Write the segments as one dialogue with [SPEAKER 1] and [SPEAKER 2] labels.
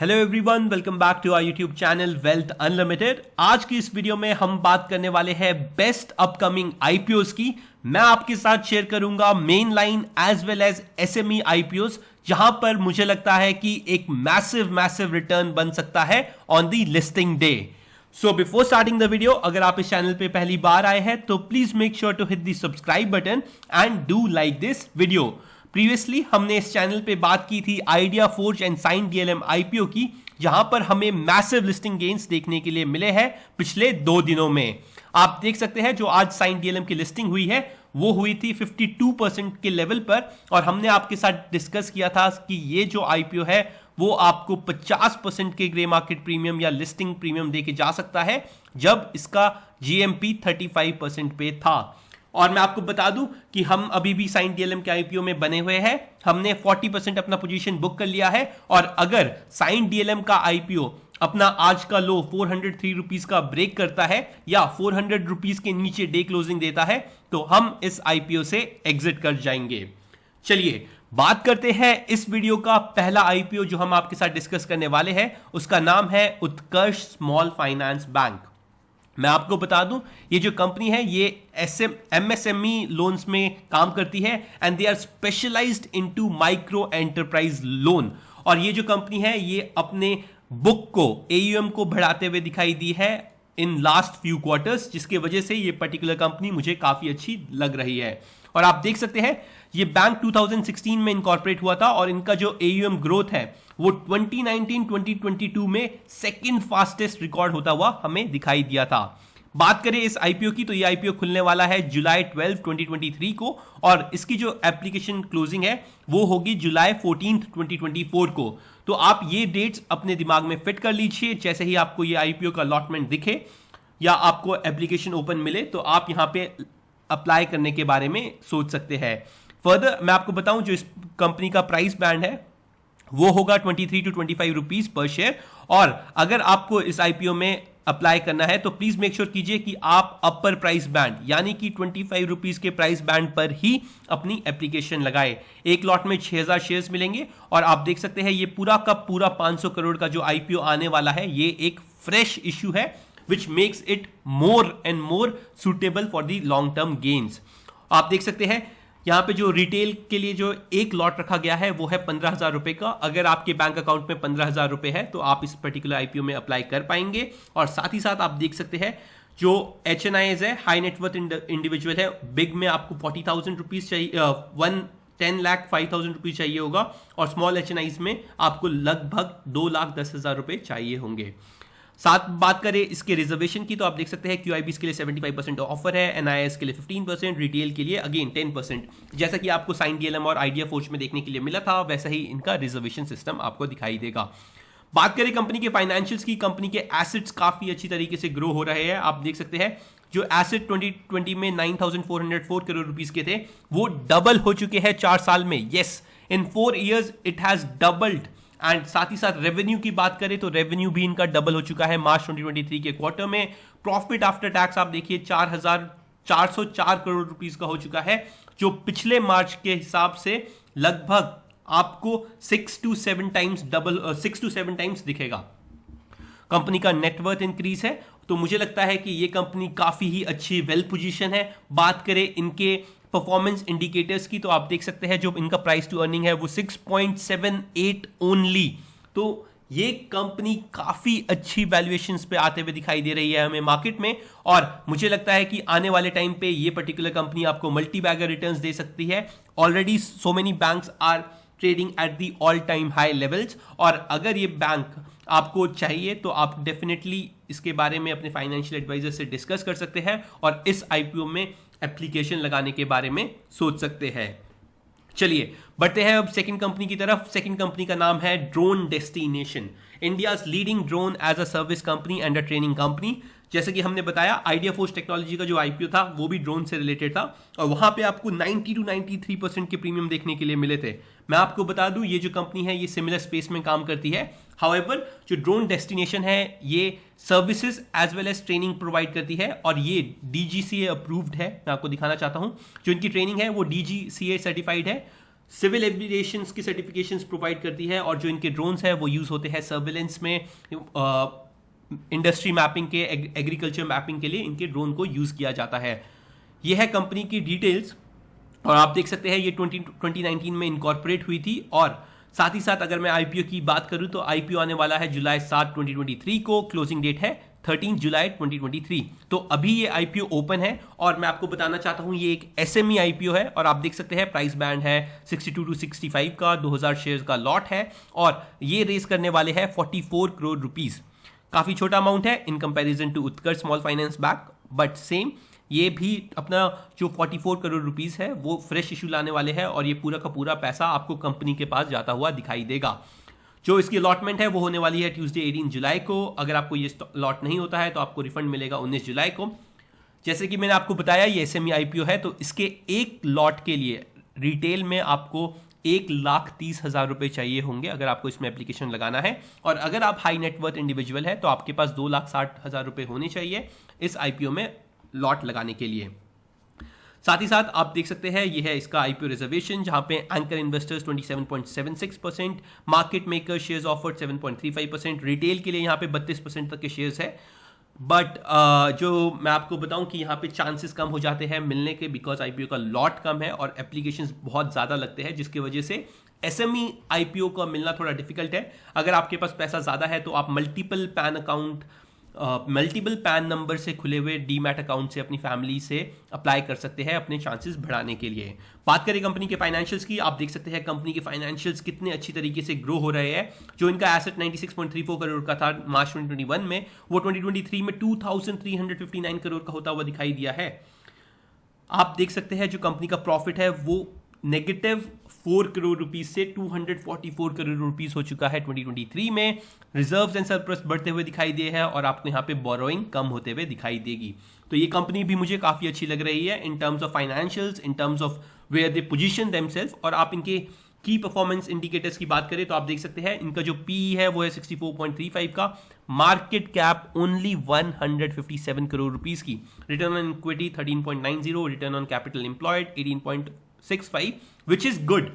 [SPEAKER 1] Hello everyone, welcome back to our YouTube channel wealth unlimited. आज की इस video में हम बात करने वाले हैं बेस्ट अपकमिंग आईपीओस की। मैं आपके साथ शेयर करूंगा main line as well as SME IPOs, जहां पर मुझे लगता है कि एक मैसिव रिटर्न बन सकता है on the listing day. So before starting the video, अगर आप इस चैनल पे पहली बार आए हैं तो please make sure to hit the subscribe button and do like this video. Previously हमने इस चैनल पे बात की थी idea forge and Cyient DLM IPO की, जहां पर हमें मैसिव लिस्टिंग गेन्स देखने के लिए मिले हैं पिछले 2 दिनों में। आप देख सकते हैं जो आज साइन डीएलएम की लिस्टिंग हुई है वो हुई थी 52% के लेवल पर, और हमने आपके साथ डिस्कस किया था कि ये जो आईपीओ है वो आपको 50% के ग्रे मार्केट प्रीमियम या लिस्टिंग प्रीमियम देके जा सकता है जब इसका जीएमपी 35% पे था। और मैं आपको बता दूं कि हम अभी भी साइन डीएलएम के आईपीओ में बने हुए हैं। हमने 40% अपना पोजीशन बुक कर लिया है, और अगर साइन डीएलएम का आईपीओ अपना आज का लो 403 रुपीज का ब्रेक करता है या 400 रुपीज के नीचे डे क्लोजिंग देता है तो हम इस आईपीओ से एग्जिट कर जाएंगे। चलिए बात करते हैं इस वीडियो का पहला आईपीओ जो हम आपके साथ डिस्कस करने वाले हैं। उसका नाम है उत्कर्ष स्मॉल फाइनेंस बैंक। मैं आपको बता दूं ये जो कंपनी है ये एमएसएमई लोन्स में काम करती है and they are specialized into micro enterprise loan. और ये जो कंपनी है ये अपने बुक को एयूएम को बढ़ाते हुए दिखाई दी है इन लास्ट फ्यू क्वार्टर्स, जिसके वजह से ये पर्टिकुलर कंपनी मुझे काफी अच्छी लग रही है। और आप देख सकते हैं ये बैंक 2016 में इनकॉर्पोरेट हुआ था और इनका जो एयूएम ग्रोथ है वो 2019-2022 में सेकंड फास्टेस्ट रिकॉर्ड होता हुआ हमें दिखाई दिया था। बात करें इस आईपीओ की तो ये आईपीओ खुलने वाला है जुलाई 12, 2023 को, और इसकी जो एप्लीकेशन क्लोजिंग है वो होगी जुलाई 14, 2024 को। तो आप ये डेट्स अपने दिमाग में फिट कर लीजिए। जैसे ही आपको ये आईपीओ का अलॉटमेंट दिखे या आपको एप्लीकेशन ओपन मिले तो आप यहां पे अप्लाई करने के बारे में सोच सकते हैं। फर्दर मैं आपको बताऊं जो इस कंपनी का प्राइस बैंड है वो होगा 23 to 25 रुपीज पर शेयर। और अगर आपको इस आईपीओ में अप्लाई करना है तो प्लीज मेक श्योर कीजिए कि आप अपर प्राइस बैंड यानी कि 25 रुपीज के प्राइस बैंड पर ही अपनी एप्लीकेशन लगाए। एक लॉट में 6000 शेयर्स मिलेंगे, और आप देख सकते हैं ये पूरा का पूरा 500 करोड़ का जो आईपीओ आने वाला है ये एक फ्रेश इश्यू है which makes it more and more suitable for the long term gains। आप देख सकते हैं यहां पे जो रिटेल के लिए जो एक लॉट रखा गया है वो है 15,000 रुपए का। अगर आपके बैंक अकाउंट में 15,000 रुपए है तो आप इस पर्टिकुलर आईपीओ में अप्लाई कर पाएंगे। और साथ ही साथ आप देख सकते हैं जो HNIs है, हाई नेटवर्थ इंडिविजुअल है, बिग में आपको 40,000 रुपीज चाहिए, 10,05,000 रुपीज चाहिए होगा, और स्मॉल HNIs में आपको लगभग 2,10,000 रुपए चाहिए होंगे। साथ बात करें इसके रिजर्वेशन की तो आप देख सकते हैं QIBs के लिए 75% ऑफर है, NIS के लिए 15%, रिटेल के लिए अगेन 10%। जैसा कि आपको साइन डीएलएम और आइडिया फोर्ज में देखने के लिए मिला था वैसा ही इनका रिजर्वेशन सिस्टम आपको दिखाई देगा। बात करें कंपनी के फाइनेंशियल्स की, कंपनी के एसेट्स काफी अच्छी तरीके से ग्रो हो रहे हैं। आप देख सकते हैं जो एसेट 2020 में 9,404 करोड़ रुपीज के थे वो डबल हो चुके हैं 4 साल में। Yes, in 4 years it has doubled. And साथ ही साथ रेवेन्यू की बात करें तो रेवेन्यू भी इनका डबल हो चुका है मार्च 2023 के क्वार्टर में। प्रॉफिट आफ्टर टैक्स आप देखिए 4,404 करोड़ रुपीस का हो चुका है, जो पिछले मार्च के हिसाब से लगभग आपको 6 to 7 टाइम्स दिखेगा। कंपनी का नेटवर्थ इंक्रीज है, तो मुझे लगता है कि ये कंपनी काफी ही अच्छी वेल पोजीशन है। बात करें इनके परफॉर्मेंस इंडिकेटर्स की तो आप देख सकते हैं जो इनका प्राइस टू अर्निंग है वो 6.78 ओनली। तो ये कंपनी काफी अच्छी वैल्यूएशंस पे आते हुए दिखाई दे रही है हमें मार्केट में, और मुझे लगता है कि आने वाले टाइम पे ये पर्टिकुलर कंपनी आपको मल्टी बैगर रिटर्न्स दे सकती है। Already so many banks are trading at the all time high levels, और अगर ये बैंक आपको चाहिए तो आप डेफिनेटली इसके बारे में अपने फाइनेंशियल एडवाइजर से डिस्कस कर सकते हैं और इस आईपीओ में एप्लीकेशन लगाने के बारे में सोच सकते हैं। चलिए बढ़ते हैं अब सेकंड कंपनी की तरफ। सेकंड कंपनी का नाम है drone destination, India's leading drone as a service company and a training company. जैसे कि हमने बताया आइडिया फोर्ज टेक्नोलॉजी का जो आईपीओ था वो भी ड्रोन से रिलेटेड था, और वहां पे आपको 90 to 93% के प्रीमियम देखने के लिए मिले थे। मैं आपको बता दूं ये जो कंपनी है ये सिमिलर स्पेस में काम करती है। हाउएवर जो ड्रोन डेस्टिनेशन है ये services as well as training provide करती है, और ये DGCA अप्रूव्ड है। मैं आपको दिखाना चाहता हूं जो इनकी ट्रेनिंग है वो DGCA सर्टिफाइड है। सिविल एविएशंस की सर्टिफिकेशंस प्रोवाइड करती है, और जो इनके ड्रोन्स हैं वो यूज़ होते हैं सर्विलेंस में, इंडस्ट्री मैपिंग के, एग्रीकल्चर मैपिंग के लिए इनके ड्रोन को यूज़ किया जाता है। ये है कंपनी की डिटेल्स, और आप देख सकते हैं ये 2019 में इनकॉर्पोरेट हुई थी। और साथ ही साथ अगर मैं आईपीओ की बात करूं तो आईपीओ आने वाला है जुलाई 7, 2023 को। क्लोजिंग डेट है 13 जुलाई 2023। तो अभी ये आईपीओ ओपन है, और मैं आपको बताना चाहता हूं ये एक एसएमई आईपीओ है, और आप देख सकते हैं प्राइस बैंड है 62 to 65 का, 2000 शेयर्स का लॉट है, और ये रेस करने वाले हैं 44 करोड़ रुपीस। काफी छोटा अमाउंट है in comparison to Utkarsh small finance bank, but same ये भी अपना जो 44 करोड़ रुपीस है वो फ्रेश इशू लाने वाले हैं, और ये पूरा का पूरा पैसा आपको कंपनी के पास जाता हुआ दिखाई देगा। जो इसकी अलॉटमेंट है वो होने वाली है ट्यूसडे 18 जुलाई को। अगर आपको ये लॉट नहीं होता है तो आपको रिफंड मिलेगा 19 जुलाई को। जैसे कि मैंने आपको बताया ये एसएमई आईपीओ है, तो इसके एक लॉट के लिए रिटेल में आपको 1,30,000 रुपए चाहिए होंगे अगर आपको इसमें एप्लीकेशन लगाना है, और अगर आप हाई नेटवर्थ इंडिविजुअल है तो आपके पास 2,60,000 रुपए होने चाहिए इस आईपीओ में लॉट लगाने के लिए। साथ ही साथ आप देख सकते हैं ये है इसका आईपीओ रिजर्वेशन, जहां पे anchor investors 27.76%, market maker shares offered 7.35%, retail के लिए यहां पे 32% तक के शेयर्स है। बट जो मैं आपको बताऊं कि यहाँ पे चांसेस कम हो जाते हैं मिलने के, बिकॉज आईपीओ का लॉट कम है और एप्लीकेशंस बहुत ज़्यादा लगते हैं, जिसकी वजह से एसएमई आईपीओ का मिलना थोड़ा डिफिकल्ट है। अगर आपके पास पैसा ज़्यादा है तो आप मल्टीपल पैन नंबर से खुले हुए डीमैट अकाउंट से अपनी फैमिली से अप्लाई कर सकते हैं अपने चांसेस बढ़ाने के लिए। बात करें कंपनी के फाइनेंशियल्स की, आप देख सकते हैं कंपनी के फाइनेंशियल्स कितने अच्छी तरीके से ग्रो हो रहे हैं। जो इनका एसेट 96.34 करोड़ का था मार्च 2021 में, वो 2023 में 2,359 करोड़ का होता हुआ दिखाई दिया है। आप देख सकते हैं जो कंपनी का प्रॉफिट है वो -4 करोड़ रुपीस से 244 करोड़ रुपीस हो चुका है 2023 में। रिजर्व्स एंड सरप्लस बढ़ते हुए दिखाई दिए हैं, और आपको यहाँ पे बोरोइंग कम होते हुए दिखाई देगी। तो ये कंपनी भी मुझे काफी अच्छी लग रही है in terms of financials, in terms of where they position themselves. और आप इनके की परफॉर्मेंस इंडिकेटर्स की बात करें तो आप देख सकते हैं इनका जो पीई है वो है 64.35 का, market cap only 157 crore rupees की, return on equity 13.90, return on capital employed 18.65, which is good.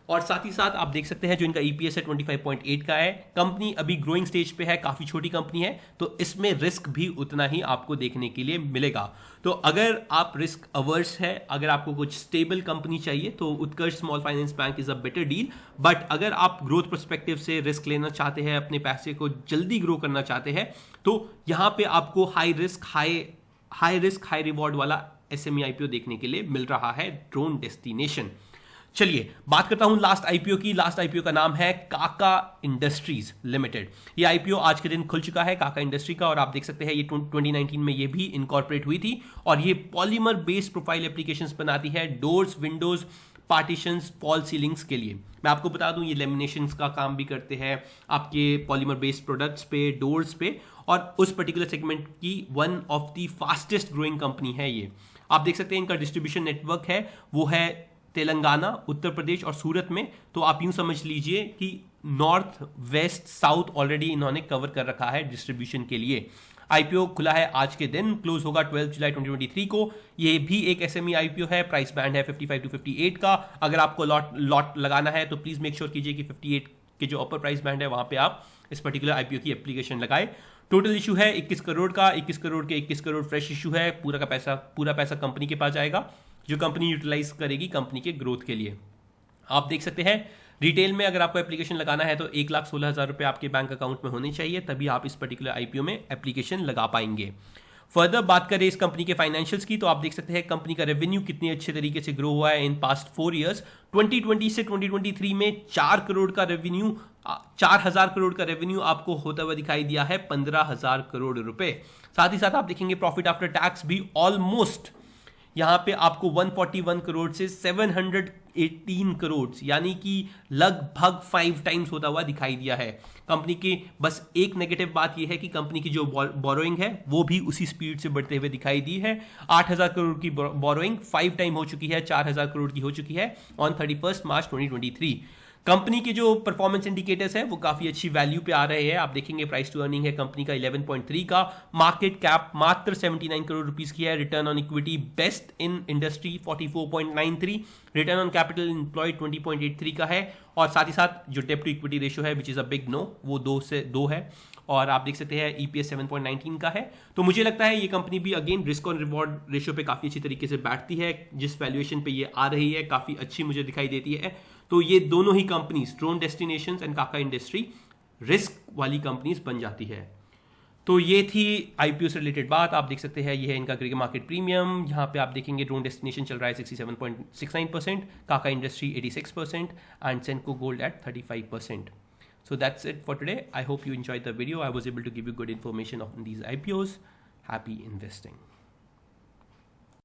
[SPEAKER 1] और साथ ही साथ आप देख सकते हैं जो इनका ईपीएस है 25.8 का है। कंपनी अभी ग्रोइंग स्टेज पे है, काफी छोटी कंपनी है, तो इसमें रिस्क भी उतना ही आपको देखने के लिए मिलेगा। तो अगर आप रिस्क अवर्स है, अगर आपको कुछ स्टेबल कंपनी चाहिए तो Utkarsh small finance bank is a better deal. But अगर आप ग्रोथ पर्सपेक्टिव से रिस्क लेना चाहते हैं, अपने पैसे को जल्दी ग्रो करना चाहते हैं, तो यहां पे आपको हाई रिस्क हाई रिवॉर्ड वाला एसएमई आईपीओ देखने के लिए मिल रहा है, ड्रोन डेस्टिनेशन। चलिए बात करता हूं लास्ट आईपीओ की। लास्ट आईपीओ का नाम है काका इंडस्ट्रीज लिमिटेड। ये आईपीओ आज के दिन खुल चुका है काका इंडस्ट्री का, और आप देख सकते हैं ये 2019 में ये भी इनकॉर्पोरेट हुई थी, और ये पॉलीमर बेस्ड प्रोफाइल एप्लीकेशंस बनाती है doors, Windows, partitions, fall ceilings के लिए। मैं आपको बता दूं ये लेमिनेशंस का काम भी करते हैं आपके पॉलीमर बेस्ड प्रोडक्ट्स पे, डोर्स पे, और उस पर्टिकुलर सेगमेंट की one of the fastest growing company है ये। आप देख सकते हैं इनका डिस्ट्रीब्यूशन नेटवर्क है वो है तेलंगाना, उत्तर प्रदेश और सूरत में। तो आप यूं समझ लीजिए कि नॉर्थ, वेस्ट, साउथ ऑलरेडी इन्होंने कवर कर रखा है डिस्ट्रीब्यूशन के लिए। आईपीओ खुला है आज के दिन, क्लोज होगा 12 जुलाई 2023 को। ये भी एक एसएमई आईपीओ है, प्राइस बैंड है 55 to 58 का। अगर आपको लॉट लगाना है तो प्लीज मेक श्योर कीजिए कि 58 के जो अपर प्राइस बैंड है वहां पे आप इस पर्टिकुलर आईपीओ की एप्लीकेशन लगाए। टोटल इशू है 21 करोड़ का, 21 करोड़ के 21 करोड़ फ्रेश इशू है। पूरा पैसा कंपनी के पास जाएगा, जो कंपनी यूटिलाइज करेगी कंपनी के ग्रोथ के लिए। आप देख सकते हैं रिटेल में अगर आपको एप्लीकेशन लगाना है तो 1,16,000 रुपए आपके बैंक अकाउंट में होने चाहिए, तभी आप इस पर्टिकुलर आईपीओ में एप्लीकेशन लगा पाएंगे। फर्दर बात करें इस कंपनी के फाइनेंशियल्स की, तो आप देख सकते हैं कंपनी का रेवेन्यू कितनी अच्छे तरीके से ग्रो हुआ है इन पास्ट 4 ईयर्स। 2020 से 2023 में 4 करोड़ का रेवेन्यू, 4,000 करोड़ का रेवेन्यू आपको होता हुआ दिखाई दिया है 15,000 करोड़ रुपए। साथ ही साथ आप देखेंगे प्रॉफिट आफ्टर टैक्स भी ऑलमोस्ट यहां पे आपको 141 करोड़ से 718 करोड़, यानी कि लगभग 5 टाइम्स होता हुआ दिखाई दिया है। कंपनी की बस एक नेगेटिव बात यह है कि कंपनी की जो बोरोइंग है वो भी उसी स्पीड से बढ़ते हुए दिखाई दी है। 8,000 करोड़ की बोरोइंग 5 टाइम हो चुकी है, 4,000 करोड़ की हो चुकी है ऑन 31 मार्च 2023। कंपनी के जो परफॉर्मेंस इंडिकेटर्स है वो काफी अच्छी वैल्यू पे आ रहे हैं। आप देखेंगे प्राइस टू अर्निंग है कंपनी का 11.3 का, मार्केट कैप मात्र 79 करोड़ रुपीस की है, return on equity best in industry 44.93, return on capital employed 20.83 का है, और साथ ही साथ जो डेब्ट टू इक्विटी रेशियो है which is a big no, वो 2 है, और आप देख सकते हैं ईपीएस 7.19 का है। तो मुझे लगता है ये कंपनी भी again risk on reward ratio पे काफी अच्छी तरीके से बैठती है, जिस वैल्यूएशन पे ये आ रही है काफी अच्छी मुझे दिखाई देती है। तो ये दोनों ही कंपनीज ड्रोन डेस्टिनेशंस एंड काका इंडस्ट्री रिस्क वाली कंपनीज बन जाती है। तो ये थी आईपीओ से रिलेटेड बात। आप देख सकते हैं ये है इनका ग्रे मार्केट प्रीमियम, यहाँ पे आप देखेंगे ड्रोन डेस्टिनेशन चल रहा है 67.69%, काका industry 86% and Senco gold eight 35%. So that's it for today. I hope you enjoyed the video. I was able to give you good information on these IPOs. Happy investing.